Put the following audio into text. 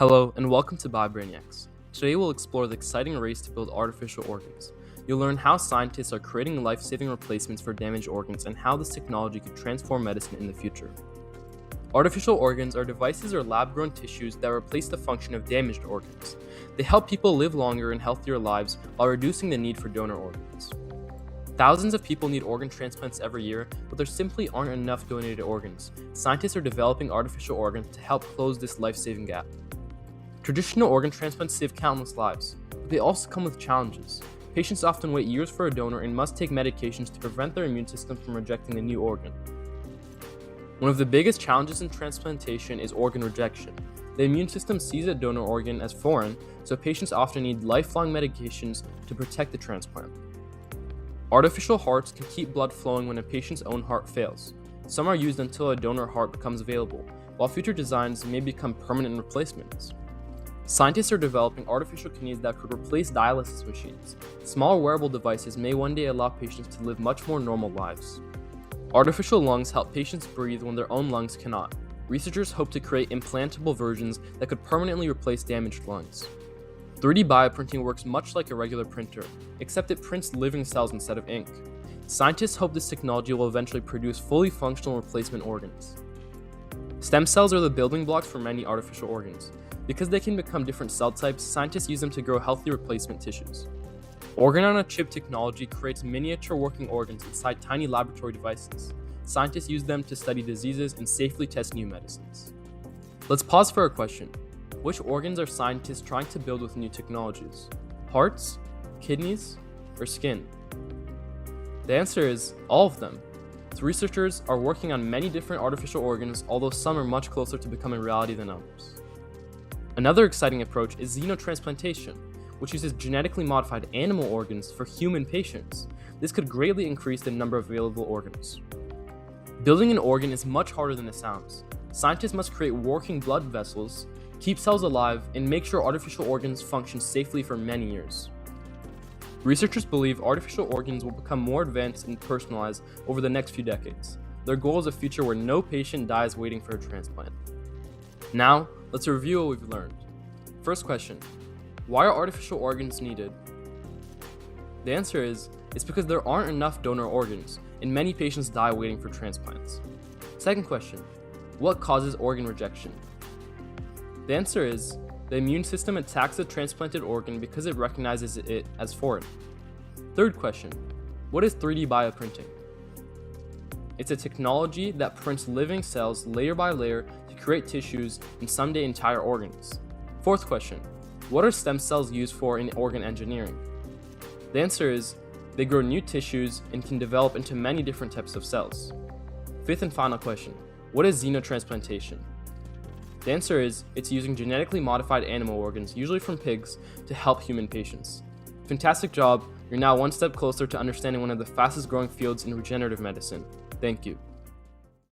Hello, and welcome to BioBrainiacs. Today we'll explore the exciting race to build artificial organs. You'll learn how scientists are creating life-saving replacements for damaged organs and how this technology could transform medicine in the future. Artificial organs are devices or lab-grown tissues that replace the function of damaged organs. They help people live longer and healthier lives while reducing the need for donor organs. Thousands of people need organ transplants every year, but there simply aren't enough donated organs. Scientists are developing artificial organs to help close this life-saving gap. Traditional organ transplants save countless lives, but they also come with challenges. Patients often wait years for a donor and must take medications to prevent their immune system from rejecting the new organ. One of the biggest challenges in transplantation is organ rejection. The immune system sees a donor organ as foreign, so patients often need lifelong medications to protect the transplant. Artificial hearts can keep blood flowing when a patient's own heart fails. Some are used until a donor heart becomes available, while future designs may become permanent replacements. Scientists are developing artificial kidneys that could replace dialysis machines. Small wearable devices may one day allow patients to live much more normal lives. Artificial lungs help patients breathe when their own lungs cannot. Researchers hope to create implantable versions that could permanently replace damaged lungs. 3D bioprinting works much like a regular printer, except it prints living cells instead of ink. Scientists hope this technology will eventually produce fully functional replacement organs. Stem cells are the building blocks for many artificial organs. Because they can become different cell types, scientists use them to grow healthy replacement tissues. Organ-on-a-chip technology creates miniature working organs inside tiny laboratory devices. Scientists use them to study diseases and safely test new medicines. Let's pause for a question. Which organs are scientists trying to build with new technologies? Hearts, kidneys, or skin? The answer is all of them. Researchers are working on many different artificial organs, although some are much closer to becoming reality than others. Another exciting approach is xenotransplantation, which uses genetically modified animal organs for human patients. This could greatly increase the number of available organs. Building an organ is much harder than it sounds. Scientists must create working blood vessels, keep cells alive, and make sure artificial organs function safely for many years. Researchers believe artificial organs will become more advanced and personalized over the next few decades. Their goal is a future where no patient dies waiting for a transplant. Now, let's review what we've learned. First question, why are artificial organs needed? The answer is, it's because there aren't enough donor organs, and many patients die waiting for transplants. Second question, what causes organ rejection? The answer is, the immune system attacks the transplanted organ because it recognizes it as foreign. Third question, what is 3D bioprinting? It's a technology that prints living cells layer by layer to create tissues and someday entire organs. Fourth question, what are stem cells used for in organ engineering? The answer is, they grow new tissues and can develop into many different types of cells. Fifth and final question, what is xenotransplantation? The answer is, it's using genetically modified animal organs, usually from pigs, to help human patients. Fantastic job, you're now one step closer to understanding one of the fastest growing fields in regenerative medicine. Thank you.